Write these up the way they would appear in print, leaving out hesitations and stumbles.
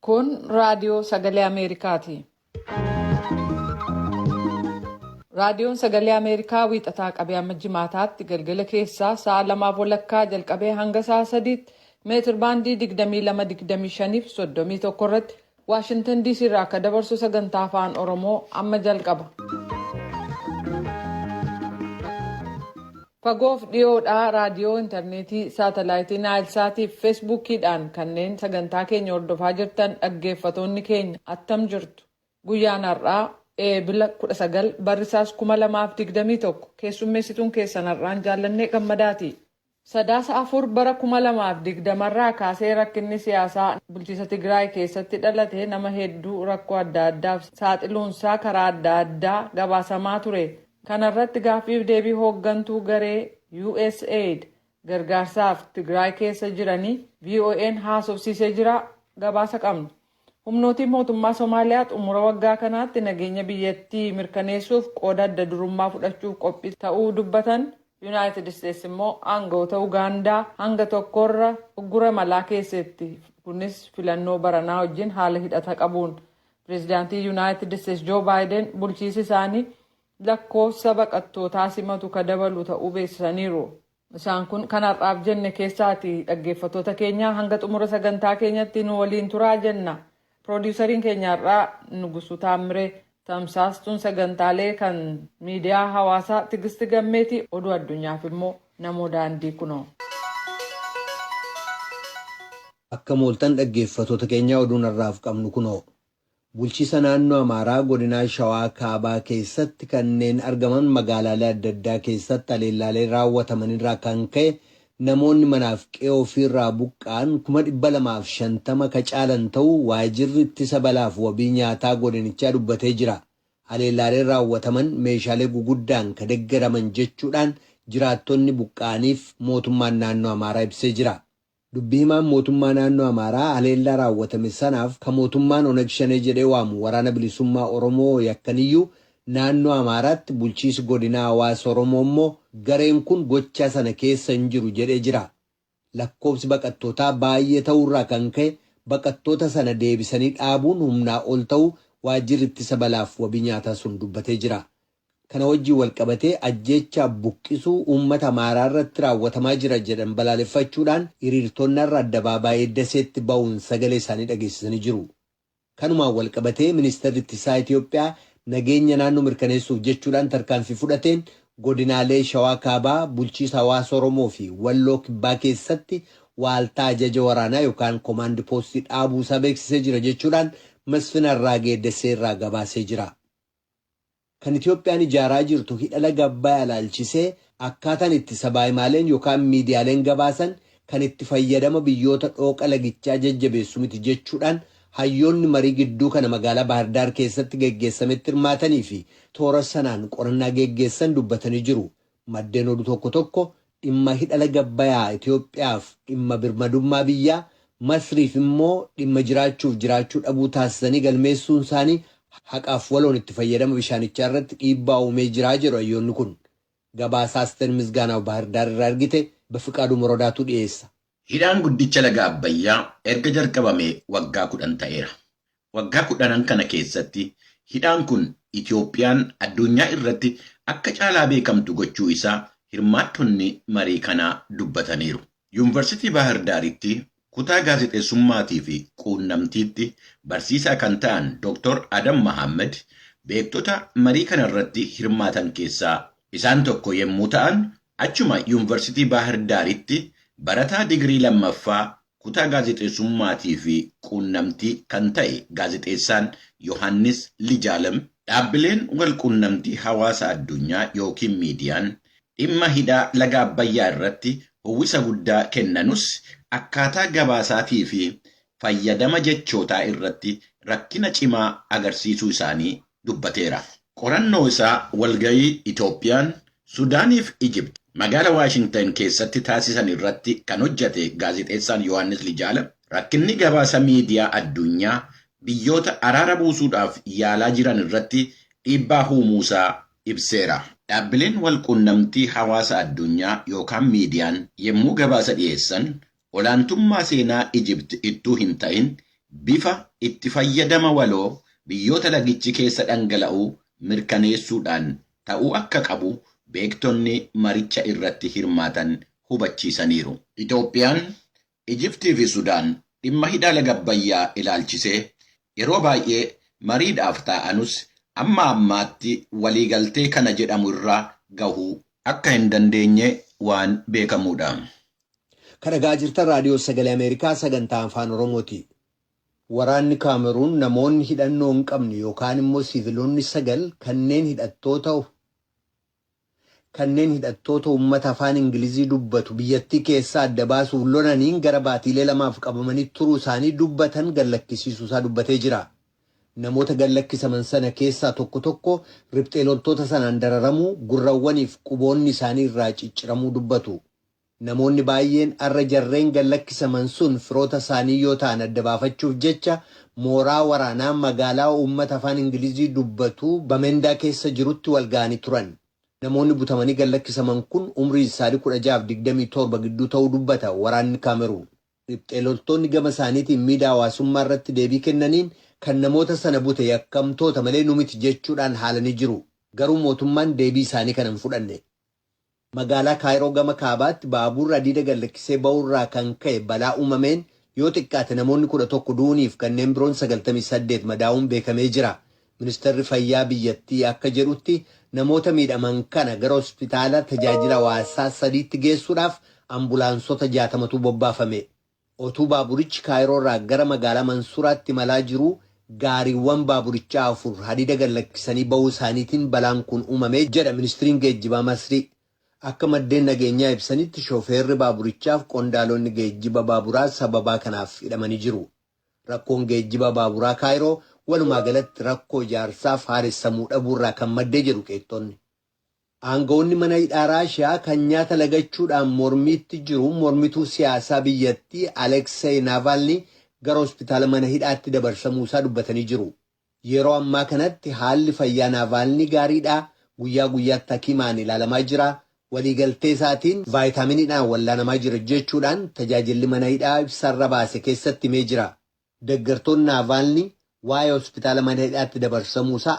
Kun raadiyoo sagalee Ameerikaati. Raadiyoon sagalee Ameerikaa wiixataa qabee amma jimaataatti galgala keessaa sa'a 2:00 jalqabee hanga sa'a 3:00 meetir baandii 22-25 fi 31 irratti Waashintan DC irraa akka dabarsu sagantaa afaan Oromoo amma jalqaba. Fagoof dhiyoodhaa raadiyoo intarneetii saatalaayitii Naayilsaatii fi feesbuukiidhaan kanneen sagantaa keenya hordofaa jirtan dhaggeeffatoonni keenya attam jirtu. Guyyaan har'aa Eebila 19 barrisaas 2021 keessummeessituun keessan har'aan jaallannee gammadaati. Sadaasa 4 bara 2020 irraa kaasee rakkinni siyaasaa bulchiinsa Tigraay keessatti dhalate nama hedduu rakkoo adda addaaf saaxiluunsaa karaa adda addaa gabaasamaa ture. Kana irratti gaaffiif deebii hooggantuu garee USAID gargaarsaaf Tigraay keessa jiranii VOA'n haasofsiisee jira gabaasa qabna. Humnootiin mootummaa Somaaliyaa xumura waggaa kanaatti nageenya biyyattii mirkaneessuuf qooda adda durummaa fudhachuuf qophii ta'uu dubbatan. United States immoo aangawoota Ugaandaa hanga tokkorra uggura malaa keessatti kunis filannoo baranaa wajjin haala hidhata qabuun pireezidaantii United States Joe Biden bulchiinsi isaanii lakkoofsa baqattootaa simatu ka dabalu ta'uu beeksisaniiru. Isaan kun kan har'aaf jenne keessaati dhaggeeffattoota keenya hanga xumura sagantaa keenyatti nu waliin turaa jenna. Piroodyusariin keenya har'aa Nugusuu Taamiree, tamsaastuun sagantaalee kan miidiyaa hawaasaa Tigisti Gammeetii, oduu addunyaaf immoo namoo daandii kunoo. Akka mooltan dhaggeeffattoota keenya oduun har'aaf qabnu kunoo. Bulchiinsa naannoo Amaaraa godina Shawaa Kaabaa keessatti kanneen argaman magaalaalee adda addaa keessatti haleellaalee raawwataman irraa kan ka'e namoonni manaaf qe'ee ofiirraa buqqa'an 250 ka caalan ta'uu waajjirri ittisa balaaf wabii nyaataa godinichaa dubbatee jira. Haleellaaleen raawwataman meeshaalee guguddaan ka deeggaraman jechuudhaan jiraattonni buqqa'aniif mootummaan naannoo Amaaraa ibsee jira. Dubbii himaan mootummaa naannoo Amaaraa haleellaa raawwatame sanaaf ka mootummaan Oneg Shanee jedhee waamu waraana bilisummaa Oromoo yakkaniyyuu naannoo Amaaraatti bulchiinsi godina hawaasa Oromoo immoo gareen kun gochaa sana keessa hin jiru jedhee jira. Lakkoofsi baqattootaa baay'ee ta'uurraa kan ka'e baqattoota sana deebisanii dhaabuun humnaa ol ta'uu waajjirri ittisa balaaf wabii nyaataa sun dubbatee jira. Kana wajjin walqabatee ajjeechaa buqqisuu uummata Amaaraa irratti raawwatamaa jira jedhan balaaleffachuudhaan hiriirtonni irra addabaabaayii daseetti ba'uun sagalee isaanii dhageessisanii jiru. Kanumaan walqabatee ministeerri ittisaa Itoophiyaa nageenya naannoo mirkaneessuuf jechuudhaan tarkaanfii fudhateen godinaalee Shawaa Kaabaa bulchiinsa hawaasa Oromoo fi Walloo Kibbaa keessatti waaltaa ajaja waraanaa yookaan koomaandi poostii dhaabuu isaa beeksisee jira jechuudhaan Masfin Arraagee Dasee irraa gabaasee jira. Kan Itoophiyaan ijaaraa jirtu hidha laga Abbayyaa ilaalchisee akkaataan itti sabaayimaaleen yookaan miidiyaaleen gabaasan kan itti fayyadama biyyoota dhooqa lagichaa jajjabeessu miti jechuudhaan hayyoonni marii gidduu kana magaalaa Baahirdaar keessatti geggeessametti hirmaatanii fi toora sanaan qorannaa geggeessan dubbatanii jiru. Maddeen oduu tokko tokko dhimma hidha laga Abbayyaa Itoophiyaaf dhimma birmadummaa biyyaa Masriif immoo dhimma jiraachuuf jiraachuu dhabuu taasisanii galmeessuun isaanii haqaaf waloon itti fayyadama bishaanichaa irratti dhiibbaa uumee jiraa jedhu hayyoonni kun. Gabaasaa Asteer Misgaanaw Baahirdaar irraa argite Bafiqaaduu Morodaatu dhiyeessa. Hidhaan guddicha laga Abbayyaa erga jalqabame waggaa 10 ta'eera. Waggaa 10 kana keessatti hidhaan kun Itoophiyaan addunyaa irratti akka caalaa beekamtu gochuu isaa hirmaattonni marii kanaa dubbataniiru. Yuunivarsiitii Baahirdaaritti kutaa gaazexeessummaatii fi quunnamtiitti barsiisaa kan ta'an Dr. Adam Mahammed beektota marii kana irratti hirmaatan keessaa isaan tokko yommuu ta'an achuma Yuunivarsiitii Baahirdaaritti barataa digirii lammaffaa kutaa gaazexeessummaatii fi quunnamtii kan ta'e gaazexeessaan Yohaannis Lijaalam dhaabbileen wal quunnamtii hawaasa addunyaa yookiin miidiyaan dhimma hidhaa laga Abbayyaa irratti uwwisa guddaa kennanus akkaataa gabaasaatii fi fayyadama jechootaa irratti rakkina cimaa agarsiisuu isaanii dubbateera. Qorannoo isaa walgayii Itoophiyaan, Suudaanii fi Ijipt magaalaa Waashingtan keessatti taasisan irratti kan hojjete gaazexeessaan Yohaannis Lijaalam rakkinni gabaasa miidiyaa addunyaa biyyoota araara buusuudhaaf yaalaa jiran irratti dhiibbaa uumuusaa ibseera. Dhaabbileen wal quunnamtii hawaasa addunyaa yookaan miidiyaan yommuu gabaasa dhiyeessan olaantummaa seenaa Ijipti ittuu hin ta'in bifa itti fayyadama waloo biyyoota lagichi keessa dhangala'uu mirkaneessuudhaan ta'uu akka qabu beektonni maricha irratti hirmaatan hubachiisaniiru. Itoophiyaan, Ijiptii fi Sudaan dhimma hidha laga Abbayyaa ilaalchisee yeroo baay'ee mariidhaaf taa'anus amma ammaatti waliigaltee kana jedhamu irraa gahuu akka hin dandeenye waan beekamuudha. Kan dhagaa jirtan raadiyoo sagalee Ameerikaa sagantaa afaan Oromooti. Waraanni Kaameruun namoonni hidhannoo hin qabne yookaan immoo siiviloonni 9 kanneen hidhattoota uummata afaan Ingilizii dubbatu biyyattii keessaa adda baasuuf lolaniin gara baatiilee 2 qabamanii turuu isaanii dubbatan gallakkisiisuu isaa dubbatee jira. Namoota gallakkisaman sana keessaa tokko riphxee loltoota sanaan dararamuu, gurrawwaniif quboonni isaanii irraa cicciramuu dubbatu. Namoonni baay'een arra jarreen gallakkisaman sun firoota isaanii yoo ta'an adda baafachuuf jecha mooraa waraanaa magaalaa uummata afaan Ingilizii dubbatu Bamendaa keessa jirutti wal ga'anii turan. Namoonni butamanii gallakkisaman kun umrii isaanii 16-27 gidduu ta'uu dubbata waraanni Kaameruun. Riphxee loltoonni gama isaaniitiin miidiyaa hawaasummaa irratti deebii kennaniin kan namoota sana bute yakkamtoota malee nu miti jechuudhaan haalanii jiru. Garuu mootummaan deebii isaanii kana hin fudhanne. Magaalaa Kaayiroo gama kaabaatti baaburri hadiida gallakkisee ba'uurraa kan ka'e balaa uumameen yoo xiqqaate namoonni 11 du'uuniif kanneen biroon 98 madaa'uun beekamee jira. Ministeerri fayyaa biyyattii akka jedhutti namoota miidhaman kana gara hospitaala tajaajila hawaasaa 3tti geessuudhaaf ambulaansota 60tu bobbaafame. Otuu baaburichi Kaayiroorraa gara magaalaa Mansuuraatti malaa jiru gaariiwwan baaburichaa 4 hadiida gallakkisanii ba'uu isaaniitiin balaan kun uumamee jedha ministiriin geejjibaa Masrii. Akka maddeen nageenyaa ibsanitti shooferri baaburichaaf qondaalonni geejjiba baaburaa sababaa kanaaf hidhamanii jiru. Rakkoon geejjiba baaburaa Kaayiroo walumaa galatti rakkoo ijaarsaaf haaressamuu dhabuurraa kan maddee jedhu qeettonni. Aangawoonni mana hidhaa Raashiyaa kan nyaata lagachuudhaan mormiitti jiru mormituu siyaasaa biyyattii Alexei Navalny gara hospitaala mana hidhaatti dabarsamuu isaa dubbatanii jiru. Yeroo ammaa kanatti haalli fayyaa Navalny gaariidha. Guyyaa guyyaatti hakiimaan ilaalamaa jira. Waliigaltee isaatiin vaayitaaminiidhaan wallaanamaa jira jechuudhaan tajaajilli mana hidhaa ibsarra baase keessatti himee jira. Deeggartoonni Navalny waa'ee hospitaala mana hidhaatti dabarsamuu isaa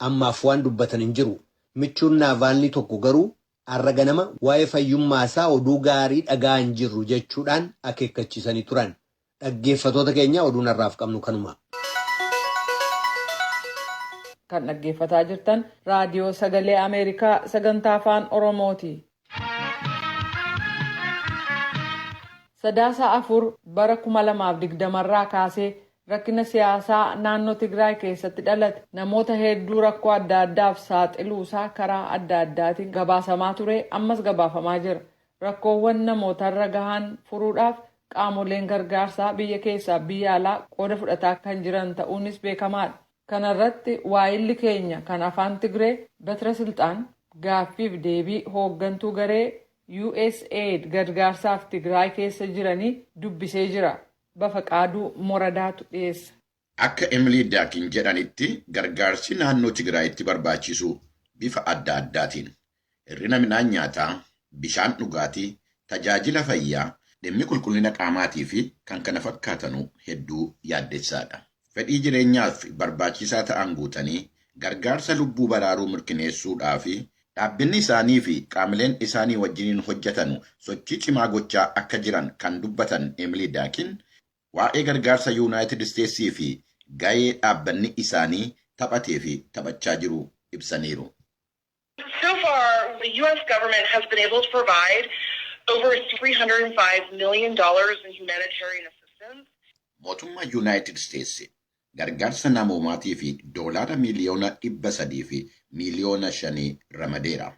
ammaaf waan dubbatan hin jiru. Michuun Navalny tokko garuu har'a ganama waa'ee fayyummaa isaa oduu gaarii dhagaa hin jirru jechuudhaan akeekkachiisanii turan. Dhaggeeffatoota keenya oduun har'aaf qabnu kanuma. Kan dhaggeeffataa jirtan raadiyoo sagalee Ameerikaa sagantaa afaan Oromooti. Sadaasa 4 bara 2020 irraa kaasee rakkina siyaasaa naannoo Tigraay keessatti dhalate namoota hedduu rakkoo adda addaaf saaxiluusaa karaa adda addaatiin gabaasamaa ture ammas gabaafamaa jira. Rakkoowwan namootarra gahan furuudhaaf qaamoleen gargaarsaa biyya keessaa biyya alaa qooda fudhataa kan jiran ta'uunis beekamaadha. Kanarratti waa'illi keenya kan afaan Tigree Batira Silxaan gaaffiif deebii hooggantuu garee USAID gargaarsaaf Tigraay keessa jiranii dubbisee jira. Bafaqaaduu Moradaatu dhiyeessa. Akka Emily Daakin jedhanitti gargaarsi naannoo Tigraayitti barbaachisu bifa adda addaatiin hir'ina midhaan nyaataa, bishaan dhugaatii, tajaajila fayyaa, dhimmi qulqullina qaamaatii fi kan kana fakkaatanu hedduu yaaddessaadha. Fedhii jireenyaaf barbaachisaa ta'an guutanii gargaarsa lubbuu baraaruu mirkaneessuudhaa fi dhaabbanni isaanii fi qaamoleen isaanii wajjiniin hojjetanu sochii cimaa gochaa akka jiran kan dubbatan Emily Daakin waa'ee gargaarsa Yuunaayitid Isteetsii fi ga'ee dhaabbanni isaanii taphatee fi taphachaa jiru ibsaniiru. So far, the U.S. government has been able to provide over $305 million in humanitarian assistance. Mootummaa Yuunaayitid Isteetsi gargaarsa namoomaatii fi doolaara miliyoona 300 fi miliyoona 5 ramadeera.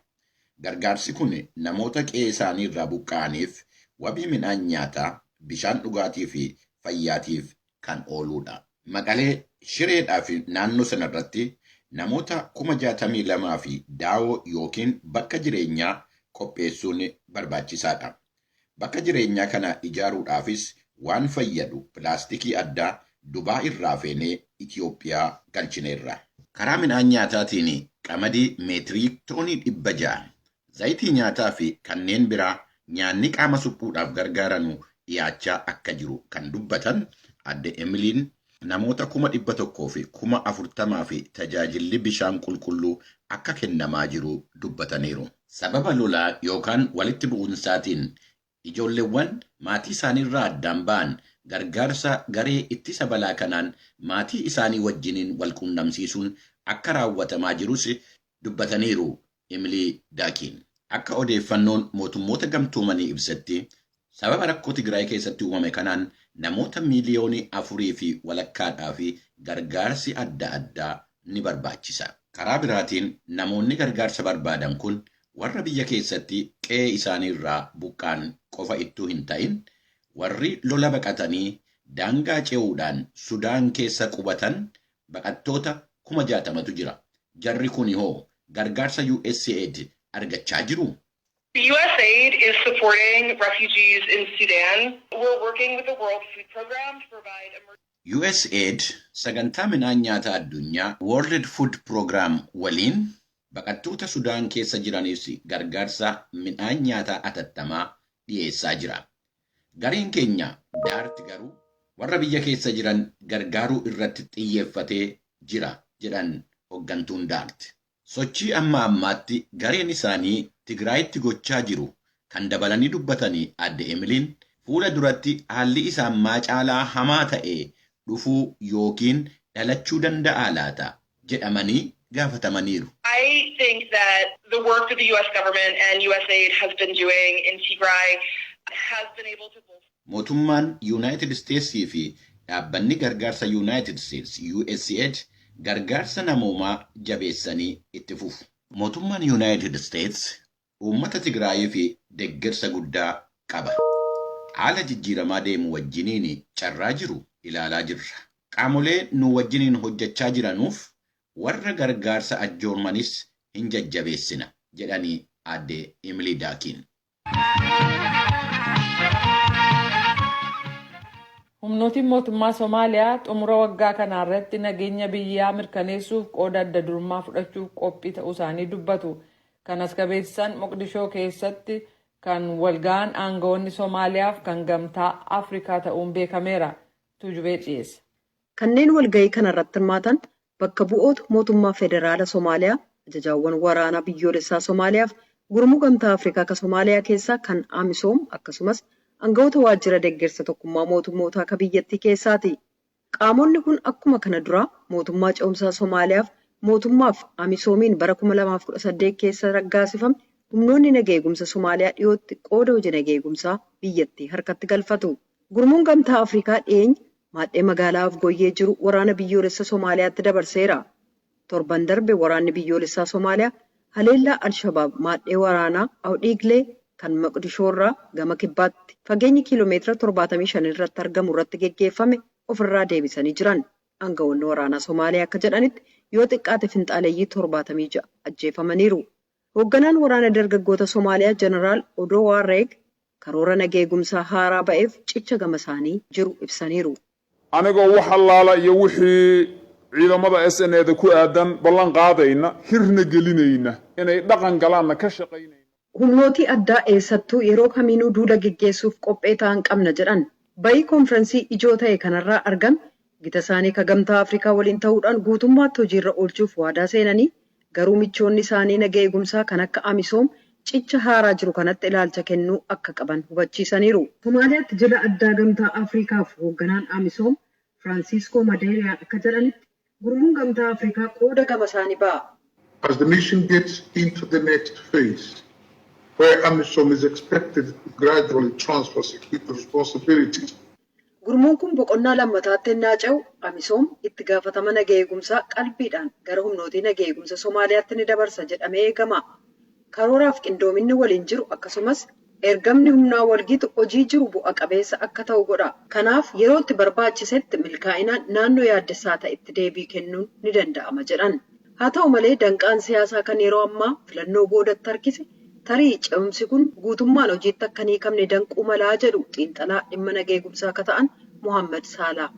Gargaarsi kun namoota qe'ee isaanii irraa buqqa'aniif wabii midhaan nyaataa, bishaan dhugaatii fi fayyaatiif kan ooludha. Maqalee Shireedhaa fi naannoo sanarratti namoota 62,000 fi daawoo yookiin bakka jireenyaa qopheessuun barbaachisaadha. Bakka jireenyaa kana ijaaruudhaafis waan fayyadu pilaastikii addaa Dubaa irraa feenee Itiyoophiyaa galchineerra. Karaa midhaan nyaataatiin qamadii meetirii toonii 600, zayitii nyaataa fi kanneen biraa nyaanni qaama suphuudhaaf gargaaranu dhiyaachaa akka jiru kan dubbatan adde Emiliin namoota 100,000 fi 40,000 fi tajaajilli bishaan qulqulluu akka kennamaa jiru dubbataniiru. Sababa lolaa yookaan walitti bu'uunsaatiin ijoolleewwan maatii isaaniirraa addaan ba'an gargaarsa garee ittisa balaa kanaan maatii isaanii wajjiniin wal quunnamsiisuun akka raawwatamaa jirus dubbataniiru. Emilii Daakiin akka odeeffannoon mootummoota gamtoomanii ibsatti sababa rakkoo Tigraay keessatti uumame kanaan namoota miiliyoonii 4.5 fi gargaarsi adda addaa ni barbaachisa. Karaa biraatiin namoonni gargaarsa barbaadan kun warra biyya keessatti qe'ee isaaniirraa buqqaan qofa ittuu hin ta'in warri lola baqatanii daangaa ce'uudhaan Sudaan keessa qubatan baqattoota 60,000tu jira. Jarri kun hoo gargaarsa USAID argachaa jiru? USAID is supporting refugees in Sudan. We're working with the World Food Program to provide USAID sagantaa midhaan nyaataa addunyaa World Food Program waliin baqattoota Sudaan keessa jiraniif gargaarsa midhaan nyaataa atattamaa dhiyeessaa jira. Gareen keenya daarti garuu warra biyya keessa jiran gargaaruu irratti xiyyeeffatee jira jedhan hoggantuun daarti. Sochii amma ammaatti gareen isaanii Tigraayitti gochaa jiru kan dabalanii dubbatanii adde Emiliin fuula duratti haalli isaan caalaa hamaa ta'e dhufuu yookiin dhalachuu danda'a laata jedhamanii gaafatamaniiru. I think that the work that the US government and USAID has been doing in Tigray has been able to Mootummaan United States fi dhaabbanni gargaarsa United States USAID gargaarsa namoomaa jabeessanii itti fufu. Mootummaan United States uummata Tigraay fi deeggarsa guddaa qaba. Haala jijjiiramaa deemu wajjiniin carraa jiru ilaalaa jirra. Qaamolee nu wajjiniin hojjechaa jiranuuf warra gargaarsa ajjoormanis hin jajjabeessina jedhanii adde Emilii Daakiin. Humnootiin mootummaa Somaaliyaa xumura waggaa kanaarratti nageenya biyyaa mirkaneessuuf qooda adda durummaa fudhachuuf qophii ta'uu isaanii dubbatu. Kanas qabeessan Moqdishoo keessatti kan walga'an aangawoonni Somaaliyaaf kan gamtaa Afrikaa ta'uun beekameera. Tuujubee dhiyeessa. Kanneen walga'ii kanarratti hirmaatan bakka bu'oota mootummaa federaala Somaaliyaa, ajajaawwan waraanaa biyyoolessaa Somaaliyaaf gurmuu gamtaa Afrikaa akka Somaaliyaa keessaa kan AMISOM akkasumas aangawoota waajjira deeggarsa tokkummaa mootummootaa akka biyyattii keessaati. Qaamonni kun akkuma kana dura mootummaa ce'umsaa Somaaliyaaf mootummaaf AMISOMiin bara 2018 keessa raggaasifame humnoonni nageenya eegumsa Somaaliyaa dhiyootti qooda hojii nageenya eegumsaa biyyattii harkatti galfatu. Gurmuun gamtaa Afrikaa dhiyeenya maadhee magaalaa Afgooyyee jiru waraana biyyoolessa Somaaliyaatti dabarseera. Torban darbe waraanni biyyoolessaa Somaaliyaa haleellaa Al-Shabaab maadhee waraanaa Awdiiglee kan Moqdishoorraa gama kibbaatti fageenyi kiiloomeetira 75 irratti argamu irratti geggeeffame ofirraa deebisanii jiran. Aangawoonni waraanaa Somaaliyaa akka jedhanitti yoo xiqqaate finxaaleeyyii 76 ajjeefamaniiru. Hoogganaan waraana dargaggoota Somaaliyaa Jeneraal Odoo Waarreeg karoora nageenya eegumsaa haaraa ba'eef cicha gama isaanii jiru ibsaniiru. Anigoo wax allaala iyo wixii ciidamada SNA ku aadan ballan qaadayna hirna gelinayna inay dhaqan galaanna ka shaqaynayna. Humnooti addaa eessattuu yeroo kamiinuu duula geggeessuuf qophee ta'an qabna jedhan. Bayii konfiraansii ijoo ta'e kanarraa argame gita isaanii ka gamtaa Afrikaa waliin ta'uudhaan guutummaatti hojiirra oolchuuf waadaa seenanii garuu michoonni isaanii nageenya eegumsaa kan akka AMISOM cicha haaraa jiru kanatti ilaalcha kennuu akka qaban hubachiisaniiru. Somaaliyaatti jila addaa gamtaa Afrikaaf hoogganaan AMISOM Francisco Madeira akka jedhanitti gurmuun gamtaa Afrikaa qooda gama isaanii ba'a. As the mission gets into the next phase, where AMISOM is expected to gradually transfer security responsibilities. Gurmuun kun boqonnaa lammataatti ennaa ce'u AMISOM itti gaafatama nageenya eegumsaa qalbiidhaan gara humnootii nageenya eegumsa Somaaliyaatti ni dabarsa jedhamee eegama. Karooraaf qindoominni waliin jiru akkasumas ergamni humnaa walgitu hojii jiru bu'a qabeessa akka ta'u godha. Kanaaf yeroo itti barbaachisetti milkaa'inaan naannoo yaaddessaa ta'etti deebii kennuun ni danda'ama jedhan. Haa ta'u malee danqaan siyaasaa kan yeroo ammaa filannoo boodatti harkise tarii ce'umsi kun guutummaan hojiitti akka hin hiikamne danquu malaa jedhu xiinxalaa dhimma nageenya eegumsaa akka ta'an Muhammad Salaa.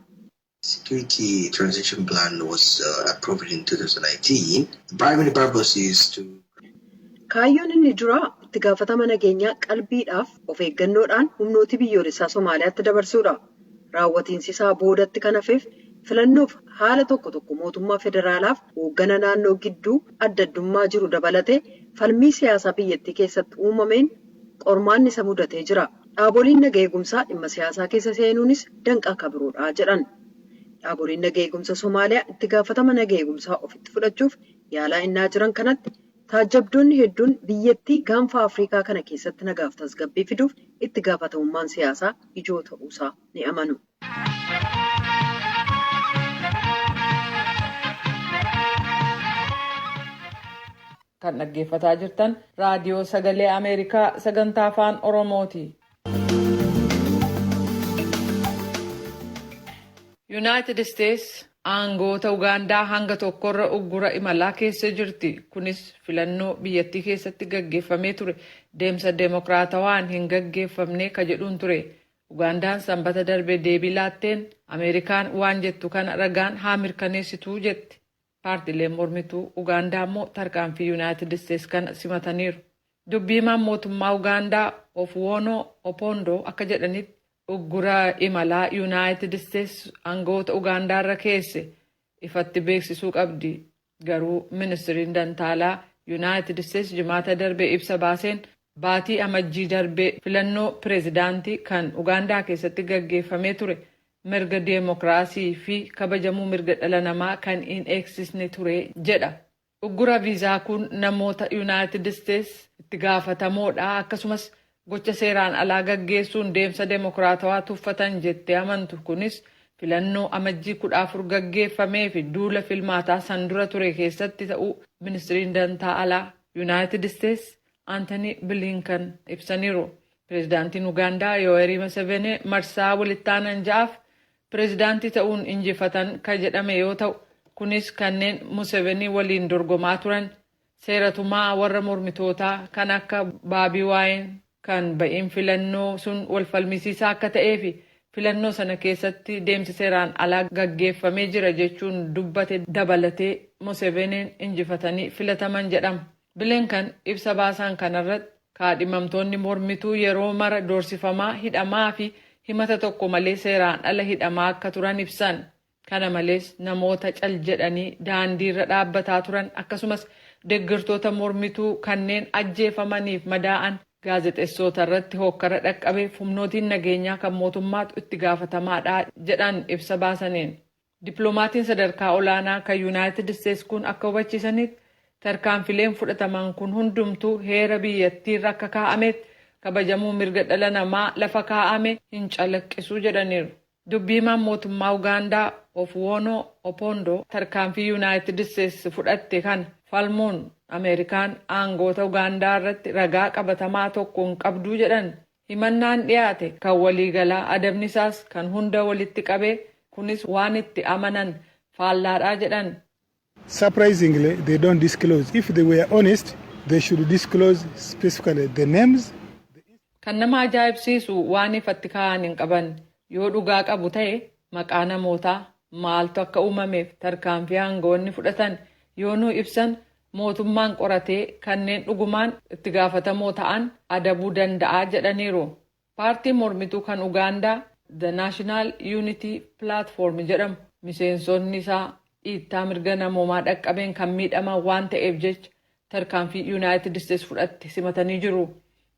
Security transition plan was approved in 2019. The primary purpose is to Kaayyoon inni duraa itti gaafatama nageenyaa qalbiidhaaf of eeggannoodhaan humnooti biyyoolessaa Somaaliyaatti dabarsuudha. Raawwatiinsi isaa boodatti kan hafeef filannoof haala tokko tokko mootummaa federaalaaf hooggana naannoo gidduu adda addummaa jiru dabalatee falmii siyaasaa biyyattii keessatti uumameen qormaanni isa mudatee jira. Dhaaboliin nagaa eegumsaa dhimma siyaasaa keessa seenuunis danqaa kabiroodha jedhan. Dhaaboliin nagaa eegumsa Somaaliyaa itti gaafatama nagaa eegumsaa ofitti fudhachuuf yaalaa innaa jiran kanatti taajjabdoonni hedduun biyyattii gaanfa Afrikaa kana keessatti nagaaf tasgabbii fiduuf itti gaafatamummaan siyaasaa ijoo ta'uusaa ni amanu. Kan dhaggeeffataa jirtan raadiyoo sagalee Ameerikaa sagantaa afaan Oromooti. Yuunaayitid Isteetsi aangoota Ugaandaa hanga tokkorra uggura imalaa keessa jirti. Kunis filannoo biyyattii keessatti gaggeeffamee ture. Deemsa deemokiraatawaan hin gaggeeffamne ka jedhuun ture. Ugaandaan sanbata darbe deebii laatteen Ameerikaan waan jettu kana ragaan haa mirkaneessituu jetti. Paartiileen mormituu Ugaandaa immoo tarkaanfii Yuunaayitid Isteetsi kana simataniiru. Dubbiimaan mootummaa Ugaandaa Ofuwoonoo Opoondoo akka jedhanitti uggura imalaa Yuunaayitid Isteetsi aangoota Ugaandaarra keesse ifatti beeksisuu qabdi. Garuu ministiriin dantaalaa Yuunaayitid Isteetsi jimaata darbe ibsa baaseen baatii amajjii darbe filannoo pireezidaantii kan Ugaandaa keessatti gaggeeffamee ture. Mirga deemokiraasii fi kabajamuu mirga dhala namaa kan hin eegsisne ture jedha. Uggura viizaa kun namoota Yuunaayitid Isteetsi itti gaafatamoodha akkasumas gocha seeraan alaa gaggeessuun deemsa deemokiraatawaa tuffatan jettee amantu. Kunis filannoo amajjii 14 gaggeeffamee fi duula filmaataa san dura ture keessatti ta'uu ministiriin dantaa alaa Yuunaayitid Isteetsi Aantanii Bilinkan ibsaniiru. Pireezidaantiin Ugaandaa Yoweri Museveni marsaa walittaanan ja'aaf pireezidaantii ta'uun injifatan kan jedhame yoo ta'u, kunis kanneen Museveni waliin dorgomaa turan seeratumaa warra mormitootaa kan akka Baabii Waayeen kan ba'iin filannoo sun wal falmisiisaa akka ta'ee fi filannoo sana keessatti deemsi seeraan alaa gaggeeffamee jira jechuun dubbate dabalatee Museveniin injifatanii filataman jedhama. Bilinkan ibsa baasan kanarratti kaadhimamtoonni mormituu yeroo mara doorsifamaa hidhamaa fi himata tokko malee seeraan ala hidhamaa akka turan ibsan. Kana malees namoota cal jedhanii daandiirra dhaabbataa turan akkasumas deeggartoota mormituu kanneen ajjeefamaniif madaa'an gaazexeessota irratti hokkara dhaqqabeef humnootiin nageenyaa kan mootummaatu itti gaafatamaadha jedhan ibsa baasaniin. Dippiloomatiin sadarkaa olaanaa kan Yuunaayitid Isteetsi kun akka hubachiisanitti tarkaanfileen fudhataman kun hundumtuu heera biyyattiirra akka kaa'ametti kabajamuu mirga dhala namaa lafa kaa'ame hin calaqqisu jedhaniiru. Dubbiimaan mootummaa Ugaandaa Ofuwoonoo Opoondoo tarkaanfii Yuunaayitid Isteetsi fudhatte kana falmuun Ameerikaan aangoota Ugaandaa irratti ragaa qabatamaa tokko hin qabduu jedhan. Himannaan dhiyaate kan waliigalaa adabni isaas kan hunda walitti qabee kunis waan itti amanan faallaadhaa jedhan. Surprisingly, they don't disclose. If they were honest, they should disclose specifically the names. Kan nama ajaa'ibsiisu waan ifatti kaa'an hin qaban. Yoo dhugaa qabu ta'e maqaa namootaa maaltu akka uumameef tarkaanfii aangoonni fudhatan yoo nu ibsan mootummaan qoratee kanneen dhugumaan itti gaafatamoo ta'an adabuu danda'a jedhaniiru. Paartiin mormituu kan Ugaandaa The National Unity Platform jedhamu miseensonni isaa dhiittaa mirga namoomaa dhaqqabeen kan miidhaman waan ta'eef jecha tarkaanfii Yuunaayitid Isteetsi fudhatte simatanii jiru.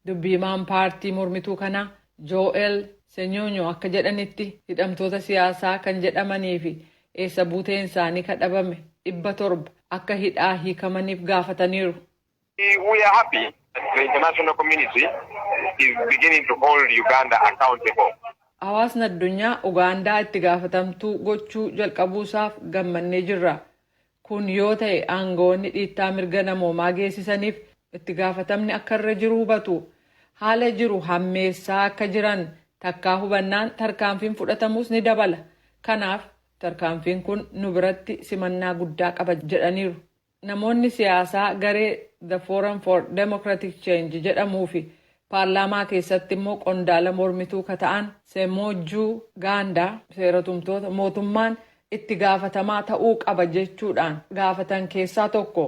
Dubbiimaan paartii mormituu kanaa Joel Senyonyo akka jedhanitti hidhamtoota siyaasaa kan jedhamanii fi eessa buuteen isaanii kadhabame 700 akka hidhaa hiikamaniif gaafataniiru. We are happy that the international community is beginning to hold Uganda accountable. Hawaasni addunyaa Ugaandaa itti gaafatamtuu gochuu jalqabuusaaf gammannee jirra. Kun yoo ta'e aangoonni dhiittaa mirga namoomaa geessisaniif itti gaafatamni akka irra jiru hubatu. Haala jiru hammeessaa akka jiran takkaa hubannaan tarkaanfiin fudhatamus ni dabala. Kanaaf tarkaanfiin kun nu biratti simannaa guddaa qaba jedhaniiru. Namoonni siyaasaa garee The Forum for Democratic Change jedhamuu fi paarlaamaa keessatti immoo qondaala mormituu ka ta'an Semojuu Gaandaa seeratumtoota mootummaan itti gaafatamaa ta'uu qaba jechuudhaan gaafatan keessaa tokko.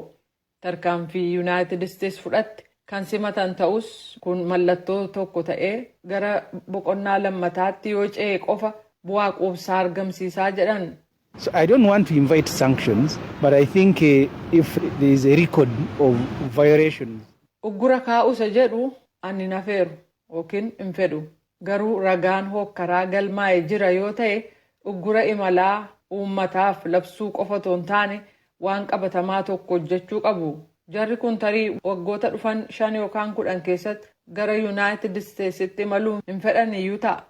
Tarkaanfii Yuunaayitid Isteetsi fudhatte kan simatan ta'us kun mallattoo tokko ta'ee gara boqonnaa lammataatti yoo ce'e qofa bu'aa quubsaa argamsiisaa jedhan. So I don't want to invite sanctions, but I think if there is a record of violations. Uggura kaa'usa jedhu ani nafeeru yookiin hin fedhu. Garuu ragaan hokkaraa galmaa'ee jira yoo ta'e uggura imalaa uummataaf labsuu qofa otoo hin taane waan qabatamaa tokko hojjechuu qabu. Jarri kun tarii waggoota dhufan 5 yookaan 10 keessatti gara Yuunaayitid Isteetsitti imaluu hin fedhan iyyuu ta'a.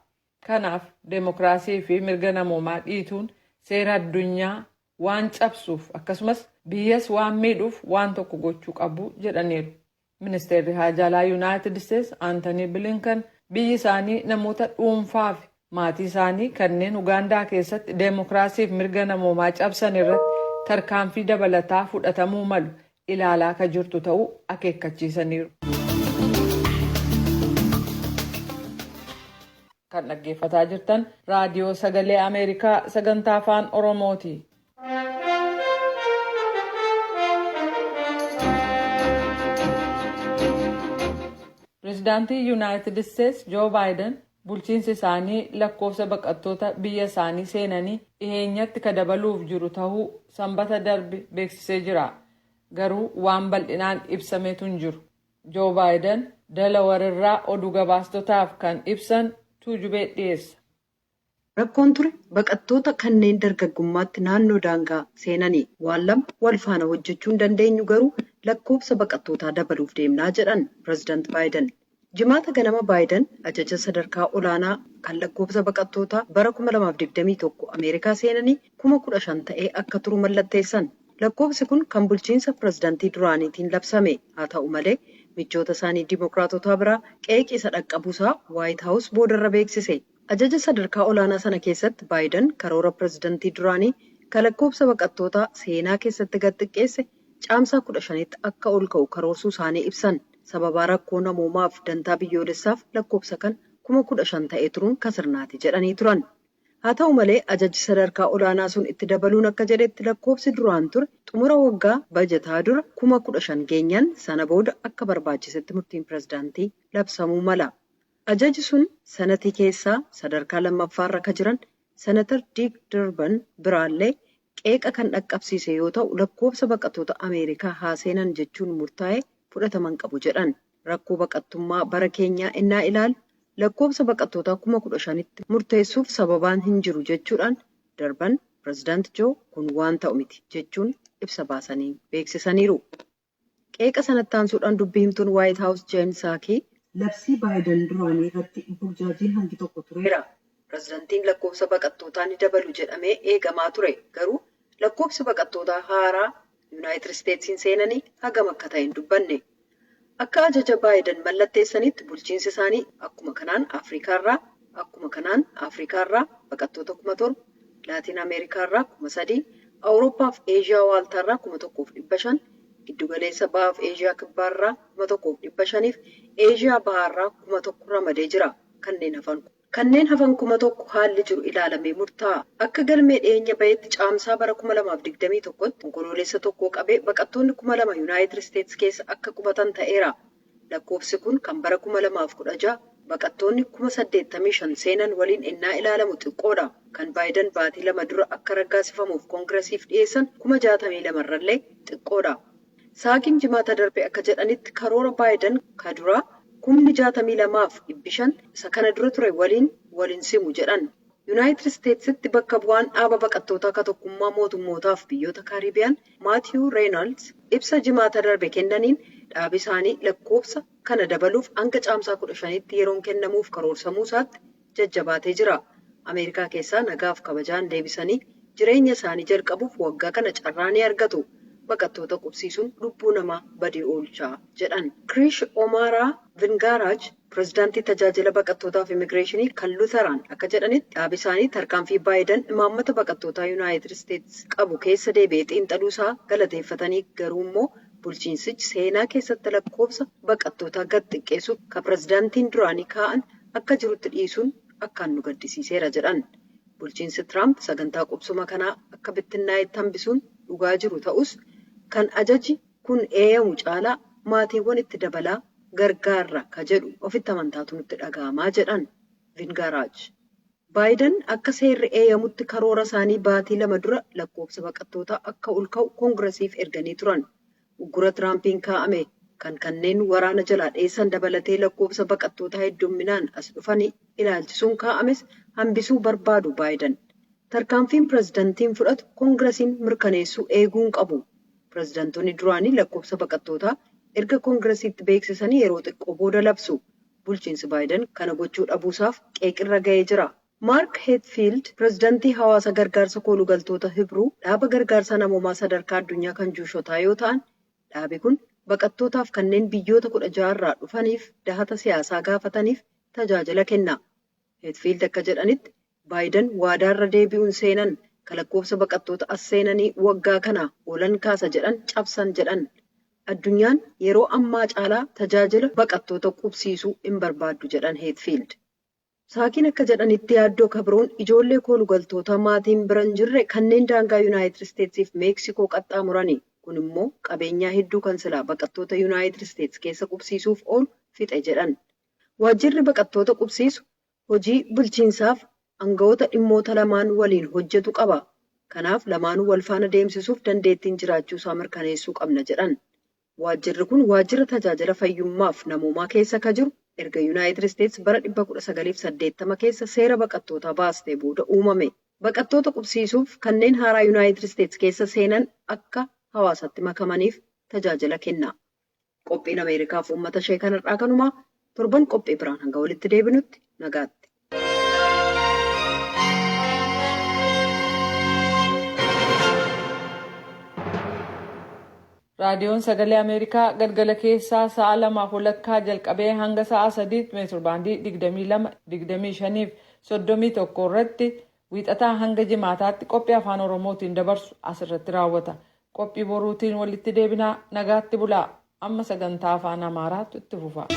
Kanaaf deemokiraasii fi mirga namoomaa dhiituun seera addunyaa waan cabsuuf akkasumas biyyas waan miidhuuf waan tokko gochuu qabu jedhaniiru. Ministeerri Haajaa Alaa Yuunaayitid Isteets Aantanii Bilinkan biyyi isaanii namoota dhuunfaa fi maatii isaanii kanneen Ugaandaa keessatti deemokiraasii fi mirga namoomaa cabsan irratti tarkaanfii dabalataa fudhatamuu malu ilaalaa akka jirtu ta'uu akeekkachiisaniiru. Kan dhaggeeffataa jirtan raadiyoo sagalee Ameerikaa sagantaa afaan Oromooti. Pireezidaantii Yuunaayitid Isteets Joo Baayiden bulchiinsi isaanii lakkoofsa baqattoota biyya isaanii seenanii dhiheenyatti ka dabaluuf jiru ta'uu sanbata darbe beeksisee jira. Garuu waan bal'inaan ibsameetu hin jiru. Joo Baayiden Delawareerraa oduu gabaastotaaf kan ibsan tuujubee dhiyeessa. Rakkoon ture baqattoota kanneen dargaggummaatti naannoo daangaa seenanii waan lama wal faana hojjechuu hin dandeenyu garuu lakkoofsa baqattootaa dabaluuf deemnaa jedhan Pireezidaant Baayiden. Jimaata ganama Baayiden ajaja sadarkaa olaanaa kan lakkoofsa baqattootaa bara 2021 Ameerikaa seenanii 15,000 ta'ee akka turu mallatteessan. Lakkoofsi kun kan bulchiinsa pireezidaantii duraaniitiin labsame haa ta'u malee michoota isaanii Dimookiraatotaa biraa qeeqisa dhaqqabuusaa Waayit Haawus boodarra beeksise. Ajaja sadarkaa olaanaa sana keessatti Baayiden karoora pireezidaantii duraanii kan lakkoofsa baqattootaa seenaa keessatti gad xiqqeesse caamsaa 15tti akka ol ka'u karoorsuu isaanii ibsan. Sababa rakkoo namoomaaf dantaa biyyoolessaaf lakkoofsa kan 15,000 ta'ee turuun kasirnaati jedhanii turan. Haa ta'u malee ajaji sadarkaa olaanaa sun itti dabaluun akka jedhetti lakkoofsi duraan ture xumura waggaa bajataa dura 15,000 geenyaan sana booda akka barbaachisetti murtiin pireezidaantii labsamuu mala. Ajaji sun sanatii keessaa sadarkaa lammaffaarra ka jiran senatar Dick Durbin biraallee qeeqa kan dhaqqabsiise yoo ta'u lakkoofsa baqattoota Ameerikaa haa seenan jechuun murtaa'e fudhataman qabu jedhan. Rakkoo baqattummaa bara keenyaa innaa ilaalu lakkoofsa baqattootaa 15,000tti murteessuuf sababaan hin jiru jechuudhaan Durbin pireezidaant Joo kun waan ta'u miti jechuun ibsa baasanii beeksisaniiru. Qeeqa sanatti aansuudhaan dubbii himtuun Waayit Haawus Jeen Saakii labsii Baayiden duraanii irratti burjaajiin hangi tokko tureera. Pireezidaantiin lakkoofsa baqattootaa ni dabalu jedhamee eegamaa ture. Garuu lakkoofsi baqattootaa haaraa Yuunaayitid Isteetsiin seenanii hagam akka ta'e hin dubbanne. Akka ajaja Baayiden mallatteessanitti bulchiinsi isaanii akkuma kanaan Afriikaarraa baqattoota 7,000, Laatiin Ameerikaarraa 3,000, Awurooppaa fi Eeshiyaa waaltaarraa 1,500, giddugaleessa bahaa fi Eeshiyaa kibbaarraa 1,500 fi Eeshiyaa bahaarraa 1,000 ramadee jira. Kanneen hafan 1,000 haalli jiru ilaalamee murtaa'a. Akka galmee dhiyeenya bahetti caamsaa bara 2021tti onkoloolessa tokkoo qabee baqattoonni 2,000 Yuunaayitid Isteets keessa akka qubatan ta'eera. Lakkoofsi kun kan bara 2016 baqattoonni 85,000 seenan waliin innaa ilaalamu xiqqoodha. Kan Baayiden baatii 2 dura akka raggaasifamuuf koongiresiif dhiyeessan 62,000 irrallee xiqqoodha. Saakiin jimaata darbe akka jedhanitti karoora Baayiden ka duraa 62,500 isa kana dura ture waliin simu jedhan. Yuunaayitid Isteetsitti bakka bu'aan dhaaba baqattootaa ka tokkummaa mootummootaaf biyyoota Kaaribiyaan Maatiyuu Reenaalds ibsa jimaata darbe kennaniin dhaabi isaanii lakkoofsa kana dabaluuf hanga caamsaa 15tti yeroon kennamuuf karoorsamuu isaatti jajjabaatee jira. Ameerikaa keessaa nagaaf kabajaan deebisanii jireenya isaanii jalqabuuf waggaa kana carraa ni argatu. Baqattoota qubsiisuun lubbuu namaa badii oolchaa jedhan. Kirish Omaaraa Vingaaraaj pireezidaantii tajaajila baqattootaaf immigireeshinii kan Luuteraan akka jedhanitti dhaabi isaanii tarkaanfii Baayiden imaammata baqattootaa Yuunaayitid Isteets qabu keessa deebi'ee xiinxaluusaa galateeffatanii garuu immoo bulchiinsichi seenaa keessatti lakkoofsa baqattootaa gad xiqqeessuuf kan pireezidaantiin duraanii kaa'an akka jirutti dhiisuun akkaan nu gaddisiiseera jedhan. Bulchiinsi Tiraamp sagantaa qubsuma kanaa akka bittinnaa'etti hambisuun dhugaa jiru ta'us kan ajaji kun eeyyamu caalaa maatiiwwan itti dabalaa gargaarra ka jedhu ofitti amantaatu nutti dhaga'amaa jedhan Vingaraaj. Baayiden akka seerri eeyyamutti karoora isaanii baatii 2 dura lakkoofsa baqattootaa akka ol ka'u koongiresiif erganii turan. Uggura Tiraampiin kaa'ame kan kanneen waraana jalaa dheessan dabalatee lakkoofsa baqattootaa heddumminaan as dhufanii ilaalchisuun kaa'ames hambisuu barbaadu Baayiden. Tarkaanfiin pirezidantiin fudhatu koongiresiin mirkaneessuu eeguun qabu. Pirezidantoonni duraanii lakkoofsa baqattootaa erga koongiresiitti beeksisanii yeroo xiqqoo booda labsu. Bulchiinsi Baayiden kana gochuu dhabuusaaf qeeqirra ga'ee jira. Mark Hetfield pirezidantii hawaasa gargaarsa koolugaltoota Hibruu dhaaba gargaarsa namoomaa sadarkaa addunyaa kan juushotaa yoo ta'an, dhaabi kun baqattootaaf kanneen biyyoota 16 irraa dhufaniif dahata siyaasaa gaafataniif tajaajila kenna. Hetfield akka jedhanitti Baayiden waadaarra deebi'uun seenan kan lakkoofsa baqattoota as seenanii waggaa kana oolan kaasa jedhan cabsan jedhan. Addunyaan yeroo ammaa caalaa tajaajila baqattoota qubsiisuu hin barbaaddu jedhan Hetfield. Saakiin akka jedhanitti yaaddoo kabroon ijoollee koolugaltoota maatiin bira hin jirre kanneen daangaa Yuunaayitid Isteetsiif Meeksikoo qaxxaamurani. Kun immoo qabeenyaa hedduu kan silaa baqattoota Yuunaayitid Isteets keessa qubsiisuuf oolu fixe jedhan. Waajjirri baqattoota qubsiisu hojii bulchiinsaaf aangawoota dhimmoota lamaan waliin hojjetu qaba. Kanaaf lamaanuu wal faana deemsisuuf dandeettiin jiraachuusaa mirkaneessuu qabna jedhan. Waajjirri kun waajjira tajaajila fayyummaaf namoomaa keessa ka jiru erga Yuunaayitid Isteets bara 1980 keessa seera baqattootaa baastee booda uumame. Baqattoota qubsiisuuf kanneen haaraa Yuunaayitid Isteets keessa seenan akka hawaasatti makamaniif tajaajila kenna. Qophiin Ameerikaaf uummata ishee kanarraa kanumaa torban qophii biraan hanga walitti deebinutti nagaatti. Raadiyoon Sagalee Ameerikaa galgala keessaa sa'a 2:00 jalqabee hanga sa'a 3 meetirbaandii 22, 25 fi 31 irratti wiixataa hanga jimaataatti qophii afaan Oromootiin dabarsu asirratti raawwata. Qophii boruutiin walitti deebinaa nagaatti bulaa. Amma sagantaa afaan Amaaraatu itti fufa.